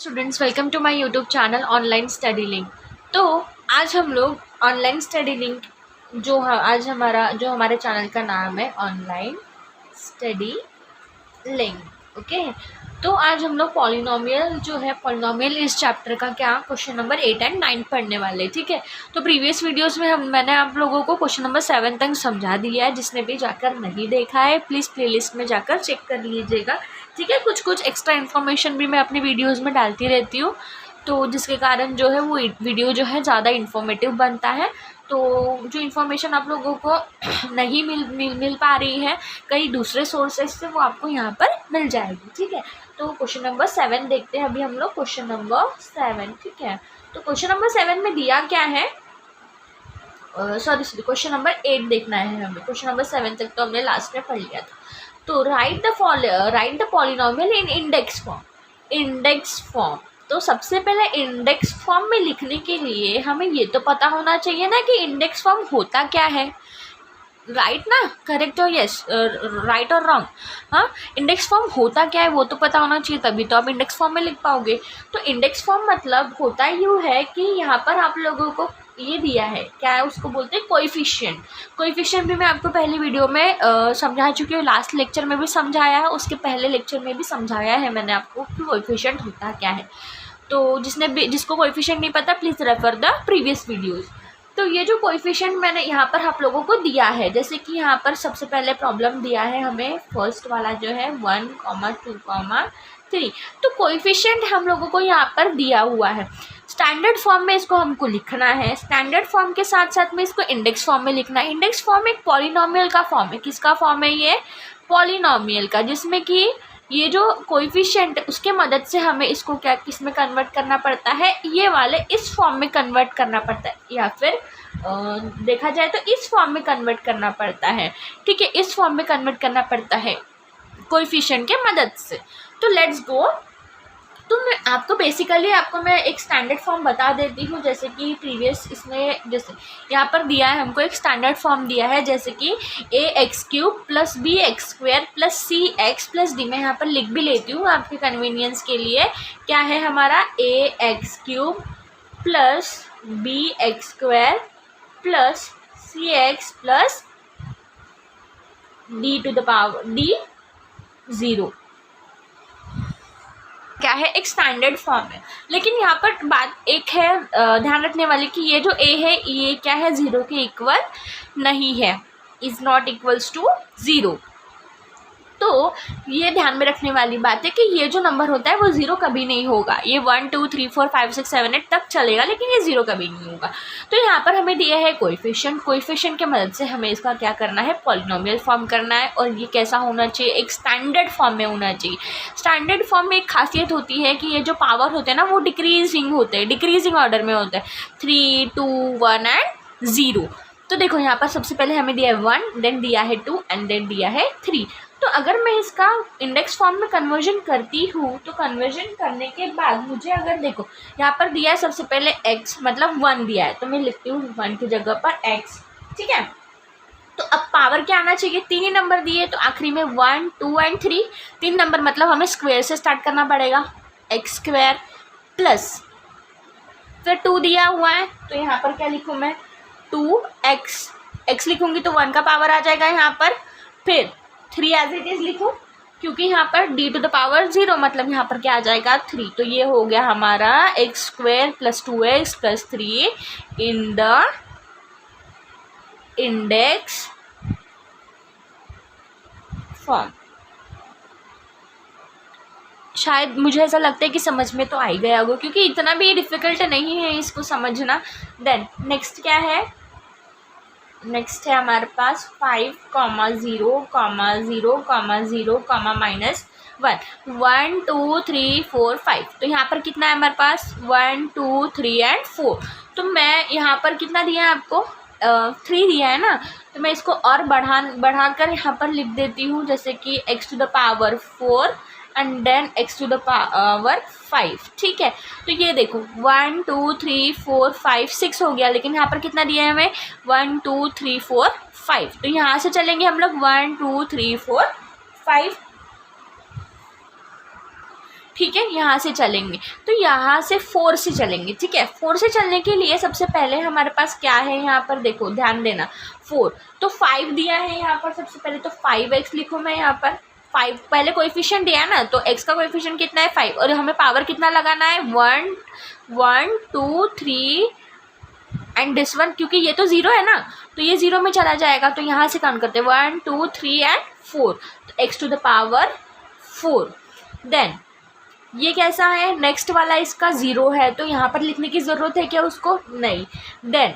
Students, welcome to my YouTube channel online study link. तो आज हम लोग ऑनलाइन स्टडी लिंक आज हमारे चैनल का नाम है ऑनलाइन स्टडी लिंक। ओके, तो आज हम लोग पॉलिनोमियल इस चैप्टर का क्वेश्चन नंबर 8 एंड 9 पढ़ने वाले। ठीक है, तो प्रीवियस वीडियोस में मैंने आप लोगों को क्वेश्चन नंबर 7 तक समझा दिया है। जिसने भी जाकर नहीं देखा है प्लीज़ प्लेलिस्ट में जाकर चेक कर लीजिएगा। ठीक है, कुछ एक्स्ट्रा इन्फॉर्मेशन भी मैं अपनी वीडियोस में डालती रहती हूँ, तो जिसके कारण जो है वो वीडियो जो है ज़्यादा इन्फॉर्मेटिव बनता है। तो जो इन्फॉर्मेशन आप लोगों को नहीं मिल पा रही है कई दूसरे सोर्सेज से, वो आपको यहाँ पर मिल जाएगी। ठीक है, तो क्वेश्चन नंबर 7 देखते हैं अभी हम लोग। क्वेश्चन नंबर 7, ठीक है, तो क्वेश्चन नंबर 7 में दिया क्या है, सॉरी क्वेश्चन नंबर 8 देखना है हमें। क्वेश्चन नंबर 7 तक तो हमने लास्ट में पढ़ लिया था। तो right the polynomial in index form. तो सबसे पहले इंडेक्स फॉर्म में लिखने के लिए हमें ये तो पता होना चाहिए ना कि इंडेक्स फॉर्म होता क्या है। राइट ना, करेक्ट हो, यस, राइट और रॉन्ग। हाँ, इंडेक्स फॉर्म होता क्या है वो तो पता होना चाहिए, तभी तो आप इंडेक्स फॉर्म में लिख पाओगे। तो इंडेक्स फॉर्म मतलब होता यूँ है कि यहाँ पर आप लोगों को ये दिया है, क्या है उसको बोलते हैं कोएफिशिएंट भी मैं आपको पहली वीडियो में समझा चुकी हूँ, लास्ट लेक्चर में भी समझाया है, उसके पहले लेक्चर में भी समझाया है मैंने आपको कि कोएफिशिएंट होता क्या है। तो जिसको कोएफिशिएंट नहीं पता please refer the previous videos. तो ये जो कोएफिशिएंट मैंने यहाँ पर आप लोगों को दिया है, जैसे कि यहाँ पर सबसे पहले प्रॉब्लम दिया है हमें, फर्स्ट वाला जो है 1, 2, 3। तो कोएफिशिएंट हम लोगों को यहाँ पर दिया हुआ है। स्टैंडर्ड फॉर्म में इसको हमको लिखना है, स्टैंडर्ड फॉर्म के साथ साथ में इसको इंडेक्स फॉर्म में लिखना है। इंडेक्स फॉर्म एक पॉलिनोमियल का फॉर्म है। किसका फॉर्म है ये? पॉलिनोमियल का, जिसमें कि ये जो कोएफिशिएंट उसके मदद से हमें इसको किस में कन्वर्ट करना पड़ता है, ये वाले इस फॉर्म में कन्वर्ट करना पड़ता है, या फिर देखा जाए तो इस फॉर्म में कन्वर्ट करना पड़ता है। ठीक है, इस फॉर्म में कन्वर्ट करना पड़ता है कोएफिशिएंट के मदद से। तो लेट्स गो। तो मैं एक स्टैंडर्ड फॉर्म बता देती हूँ, जैसे कि प्रीवियस इसमें जैसे यहाँ पर दिया है हमको एक स्टैंडर्ड फॉर्म दिया है, जैसे कि ax³ + bx² + cx + d। मैं यहाँ पर लिख भी लेती हूँ आपके कन्वीनियंस के लिए। क्या है हमारा? ax³ + bx² + cx + d⁻0 क्या है, एक स्टैंडर्ड फॉर्म है। लेकिन यहाँ पर बात एक है ध्यान रखने वाली कि ये जो a है ये क्या है, 0 के इक्वल नहीं है, इज़ नॉट इक्वल्स टू 0। तो ये ध्यान में रखने वाली बात है कि ये जो नंबर होता है वो 0 कभी नहीं होगा। ये 1, 2, 3, 4, 5, 6, 7, 8 तक चलेगा, लेकिन ये 0 कभी नहीं होगा। तो यहाँ पर हमें दिया है कोएफिशिएंट की मदद से हमें इसका क्या करना है, पॉलिनोमियल फॉर्म करना है। और ये कैसा होना चाहिए? एक स्टैंडर्ड फॉर्म में होना चाहिए। स्टैंडर्ड फॉर्म में एक खासियत होती है कि ये जो पावर होते हैं ना वो डिक्रीजिंग होते हैं, डिक्रीजिंग ऑर्डर में होते हैं, 3, 2, 1 एंड 0। तो देखो यहाँ पर सबसे पहले हमें दिया है 1, देन दिया है 2 एंड देन दिया है 3। तो अगर मैं इसका इंडेक्स फॉर्म में कन्वर्जन करती हूँ तो कन्वर्जन करने के बाद मुझे अगर देखो यहाँ पर दिया है सबसे पहले x मतलब 1 दिया है, तो मैं लिखती हूँ 1 की जगह पर x। ठीक है, तो अब पावर क्या आना चाहिए? 3 ही नंबर दिए, तो आखिरी में 1, 2 एंड 3। 3 नंबर मतलब हमें स्क्वायर से स्टार्ट करना पड़ेगा, x² प्लस फिर 2 दिया हुआ है, तो यहाँ पर क्या लिखूँ मैं? 2x लिखूँगी तो 1 का पावर आ जाएगा यहाँ पर, फिर 3 एज इट इज़ लिखूँ क्योंकि यहाँ पर d⁻0 मतलब यहाँ पर क्या आ जाएगा? 3। तो ये हो गया हमारा x² + 2x + 3 in the index form. शायद मुझे ऐसा लगता है कि समझ में तो आ ही गया होगा, क्योंकि इतना भी डिफ़िकल्ट नहीं है इसको समझना। देन नेक्स्ट क्या है? नेक्स्ट है हमारे पास 5, 0, 0, 0, -1, 1, 2, 3, 4, 5। तो यहाँ पर कितना है हमारे पास? 1, 2, 3 एंड 4। तो मैं यहाँ पर कितना दिया है आपको? 3 दिया है ना, तो मैं इसको और बढ़ाकर यहाँ पर लिख देती हूँ, जैसे कि x⁻4 एंड देन x⁻5। ठीक है, तो ये देखो 1, 2, 3, 4, 5, 6 हो गया, लेकिन यहाँ पर कितना दिया है हमें? 1, 2, 3, 4, 5। तो यहाँ से चलेंगे हम लोग 1, 2, 3, 4, 5। ठीक है, यहाँ से चलेंगे तो यहाँ से 4 से चलेंगे, ठीक है। 4 से चलने के लिए सबसे पहले हमारे पास क्या है यहाँ पर, देखो ध्यान देना, 4 तो 5 दिया है यहाँ पर, सबसे पहले तो 5x लिखूँ मैं यहाँ पर, 5 पहले कोएफिशिएंट दिया ना, तो x का कोएफिशिएंट कितना है 5, और हमें पावर कितना लगाना है 1 1 2 3 एंड दिस वन, क्योंकि ये तो 0 है ना तो ये 0 में चला जाएगा, तो यहाँ से काउंट करते हैं 1 2 3 एंड 4, तो x to the power 4। Then ये कैसा है, नेक्स्ट वाला इसका 0 है, तो यहाँ पर लिखने की ज़रूरत है क्या उसको, नहीं। देन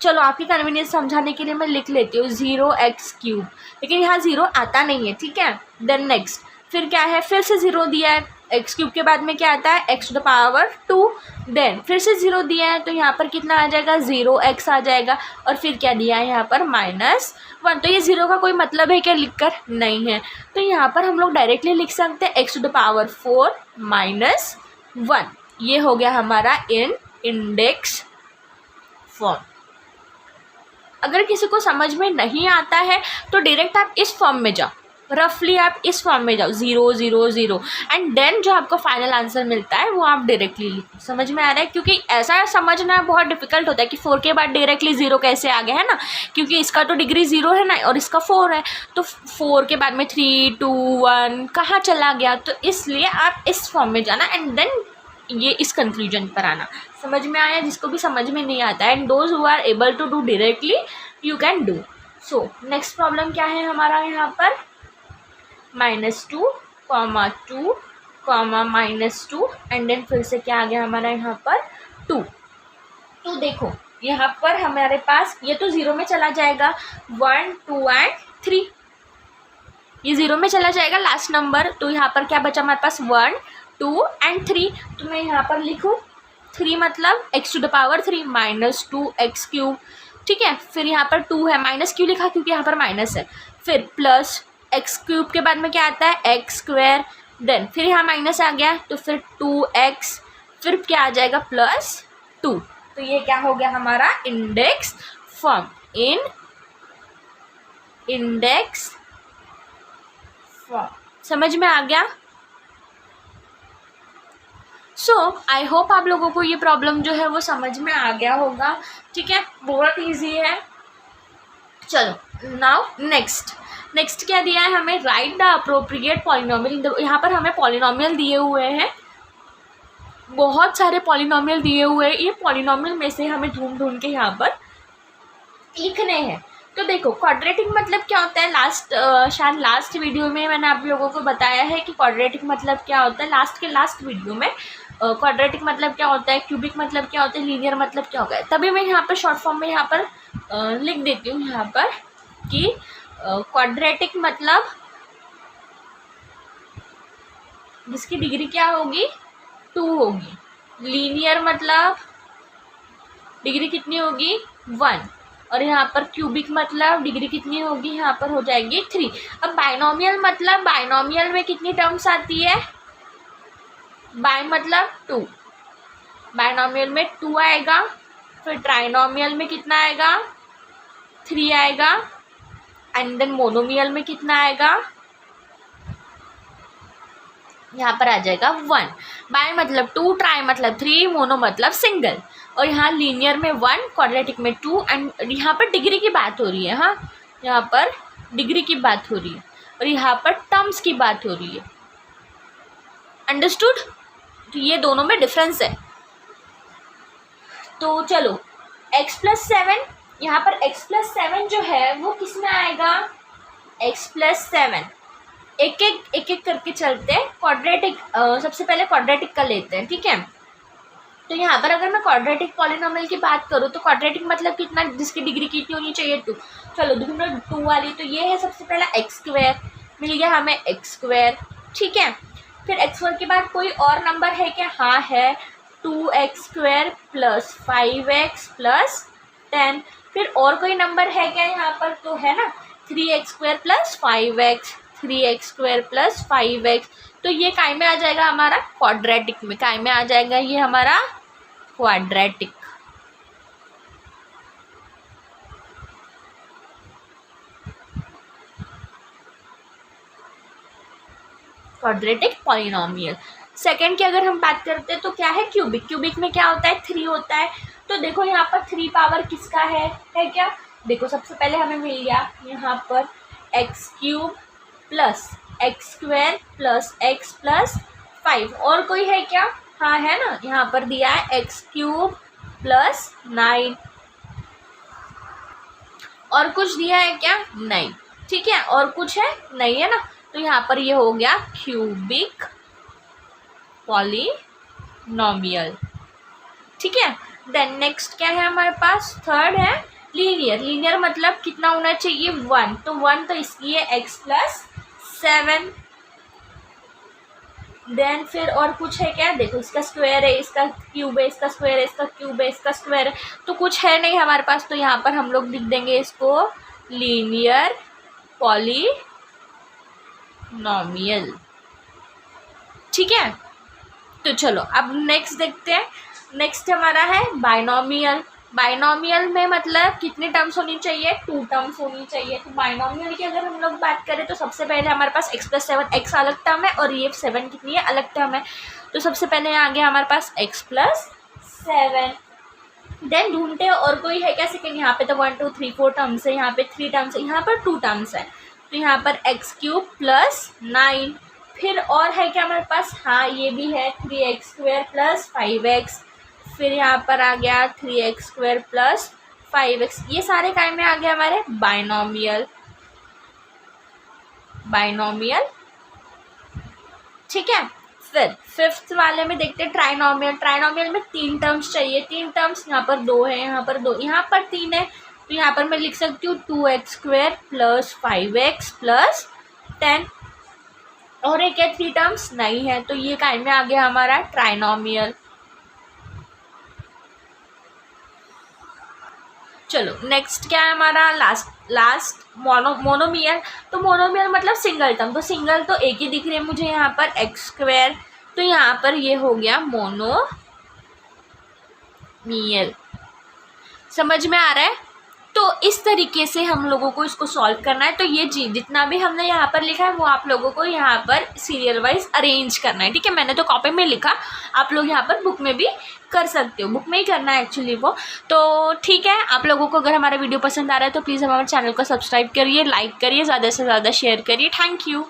चलो आपकी कन्वीनियंस समझाने के लिए मैं लिख लेती हूँ 0x3, लेकिन यहाँ 0 आता नहीं है, ठीक है। देन नेक्स्ट फिर क्या है, फिर से 0 दिया है, x³ के बाद में क्या आता है x to the power 2, then फिर से 0 दिया है, तो यहाँ पर कितना आ जाएगा 0x आ जाएगा, और फिर क्या दिया है यहाँ पर -1, तो ये 0 का कोई मतलब है क्या लिखकर, नहीं है, तो यहाँ पर हम लोग डायरेक्टली लिख सकते हैं x टू द पावर 4 -1, ये हो गया हमारा इंडेक्स फॉर्म। अगर किसी को समझ में नहीं आता है तो डायरेक्ट आप इस फॉर्म में जाओ, रफली आप इस फॉर्म में जाओ 0 0 0 एंड देन जो आपको फाइनल आंसर मिलता है वो आप डायरेक्टली लिखो। समझ में आ रहा है, क्योंकि ऐसा समझना बहुत डिफिकल्ट होता है कि 4 के बाद डायरेक्टली 0 कैसे आ गया, है ना, क्योंकि इसका तो डिग्री 0 है ना और इसका 4 है, तो 4 के बाद में 3 2 1 कहाँ चला गया, तो इसलिए आप इस फॉर्म में जाना एंड देन ये इस कंक्लूजन पर आना। समझ में आया, जिसको भी समझ में नहीं आता है, and those who are able to do directly you can do. So next problem क्या है हमारा यहाँ पर, -2, -2, -2 एंड देन फिर से क्या आ गया हमारा यहाँ पर 2। तो देखो यहाँ पर हमारे पास ये तो 0 में चला जाएगा, 1 2 एंड 3, ये 0 में चला जाएगा लास्ट नंबर, तो यहाँ पर क्या बचा हमारे पास 1 2 एंड 3, तो मैं यहाँ पर लिखूँ 3 मतलब x to the power 3 -2x³, ठीक है। फिर यहाँ पर 2 है, माइनस क्यों लिखा, क्योंकि यहाँ पर माइनस है, फिर प्लस x³ के बाद में क्या आता है x², देन फिर यहाँ माइनस आ गया तो फिर 2x, फिर क्या आ जाएगा +2, तो ये क्या हो गया हमारा इंडेक्स फॉर्म, इंडेक्स फॉर्म। समझ में आ गया। सो आई होप आप लोगों को ये प्रॉब्लम जो है वो समझ में आ गया होगा, ठीक है, बहुत ईजी है। चलो नाउ नेक्स्ट क्या दिया है हमें, राइट द अप्रोप्रिएट पॉलिनोमियल। यहाँ पर हमें पॉलिनोमियल दिए हुए हैं, बहुत सारे पॉलिनोमियल दिए हुए हैं, ये पॉलिनोमियल में से हमें ढूंढ के यहाँ पर लिखने हैं। तो देखो क्वाड्रेटिक मतलब क्या होता है, शायद लास्ट वीडियो में मैंने आप लोगों को बताया है कि क्वाड्रेटिक मतलब क्या होता है, लास्ट वीडियो में क्वाड्रेटिक मतलब क्या होता है, क्यूबिक मतलब क्या होता है, लीनियर मतलब क्या होता है, तभी मैं यहाँ पर शॉर्ट फॉर्म में यहाँ पर लिख देती हूँ यहाँ पर कि क्वाड्रेटिक मतलब जिसकी डिग्री क्या होगी 2 होगी, लीनियर मतलब डिग्री कितनी होगी 1, और यहाँ पर क्यूबिक मतलब डिग्री कितनी होगी, यहाँ पर हो जाएगी 3। अब बाइनोमियल मतलब बाइनोमियल में कितनी टर्म्स आती है, बाय मतलब 2, बाइनोमियल में 2 आएगा, फिर ट्राइनोमियल में कितना आएगा 3 आएगा, एंड देन मोनोमियल में कितना आएगा, यहाँ पर आ जाएगा 1। बाय मतलब 2, ट्राई मतलब 3, मोनो मतलब सिंगल, और यहाँ लीनियर में 1, क्वाड्रेटिक में 2, एंड यहाँ पर डिग्री की बात हो रही है, हाँ यहाँ पर डिग्री की बात हो रही है, और यहाँ पर टर्म्स की बात हो रही है। अंडरस्टूड, तो ये दोनों में डिफरेंस है। तो चलो x+7, यहाँ पर x+7 जो है वो किस में आएगा, x+7 एक एक करके चलते हैं। क्वाड्रेटिक सबसे पहले क्वाड्रेटिक का लेते हैं, ठीक है। तो यहाँ पर अगर मैं क्वाड्रेटिक पॉलिनोमियल की बात करूँ तो क्वाड्रेटिक मतलब कितना, जिसकी डिग्री कितनी होनी चाहिए 2, चलो ढूंढो 2 वाली, तो ये है सबसे पहला x² मिल गया हमें, x², ठीक है। फिर x² के बाद कोई और नंबर है क्या, हाँ है, 2x² + 5x + 10, फिर और कोई नंबर है क्या यहाँ पर, तो है ना 3x² + 5x, 3x² + 5x, तो ये काय में आ जाएगा हमारा क्वाड्रेटिक में, काय में आ जाएगा ये हमारा क्वाड्रेटिक। Quadratic polynomial. सेकेंड की अगर हम बात करते हैं तो क्या है, क्यूबिक। क्यूबिक में क्या होता है, 3 होता है। तो देखो यहाँ पर 3 पावर किसका है क्या, देखो सबसे पहले हमें मिल गया यहाँ पर x cube plus x square plus x plus 5। और कोई है क्या, हाँ है ना, यहाँ पर दिया है एक्स क्यूब प्लस 9। और कुछ दिया है क्या, नहीं, ठीक है, और कुछ है नहीं, है ना। तो यहाँ पर ये हो गया क्यूबिक पॉलिनोमियल, ठीक है। देन नेक्स्ट क्या है हमारे पास, थर्ड है लीनियर। लीनियर मतलब कितना होना चाहिए, 1। तो 1 तो इसकी है एक्स प्लस 7। देन फिर और कुछ है क्या, देखो इसका स्क्वायर है, इसका क्यूब है, इसका स्क्वायर है, इसका क्यूब है, इसका स्क्वायर है, तो कुछ है नहीं हमारे पास। तो यहाँ पर हम लोग लिख देंगे इसको लीनियर पॉलिनोमियल, ठीक है। तो चलो अब नेक्स्ट देखते हैं। नेक्स्ट हमारा है बाइनोमियल। बाइनोमियल में मतलब कितने टर्म्स होनी चाहिए, 2 टर्म्स होनी चाहिए। तो बाइनोमियल की अगर हम लोग बात करें तो सबसे पहले हमारे पास x प्लस 7, x अलग टर्म है और ये 7 कितनी है, अलग टर्म है। तो सबसे पहले आ गया हमारे पास x प्लस 7। देन ढूंढते हैं और कोई है क्या सेकेंड। यहाँ पे तो 1 2 3 4 टर्म्स है, यहाँ पे 3 टर्म्स है, यहाँ पर 2 टर्म्स है। तो यहाँ पर एक्स क्यूब प्लस 9। फिर और है क्या हमारे पास, हाँ ये भी है 3x स्क्वायर प्लस 5x। फिर यहाँ पर आ गया 3x स्क्वायर प्लस 5x। ये सारे काय में आ गया हमारे बाइनोमियल, बाइनोमियल, ठीक है। फिर फिफ्थ वाले में देखते हैं ट्राइनोमियल। ट्राइनोमियल में 3 टर्म्स चाहिए, 3 टर्म्स, यहाँ पर 2 है, यहाँ पर 2, यहाँ पर 3 है। तो यहाँ पर मैं लिख सकती हूँ 2x square plus 5x plus 10। और एक है 3 टर्म्स नहीं है, तो ये काय में आ गया हमारा ट्राइनोमियल। चलो नेक्स्ट क्या है हमारा, लास्ट मोनोमियल। तो मोनोमियल मतलब सिंगल टर्म। तो सिंगल तो एक ही दिख रही है मुझे यहाँ पर एक्स स्क्वायर, तो यहाँ पर ये हो गया मोनोमियल। समझ में आ रहा है। तो इस तरीके से हम लोगों को इसको सॉल्व करना है। तो ये जितना भी हमने यहाँ पर लिखा है वो आप लोगों को यहाँ पर सीरियल वाइज अरेंज करना है, ठीक है। मैंने तो कॉपी में लिखा, आप लोग यहाँ पर बुक में भी कर सकते हो, बुक में ही करना है एक्चुअली वो। तो ठीक है, आप लोगों को अगर हमारा वीडियो पसंद आ रहा है तो प्लीज़ हमारे चैनल को सब्सक्राइब करिए, लाइक करिए, ज़्यादा से ज़्यादा शेयर करिए। Thank you.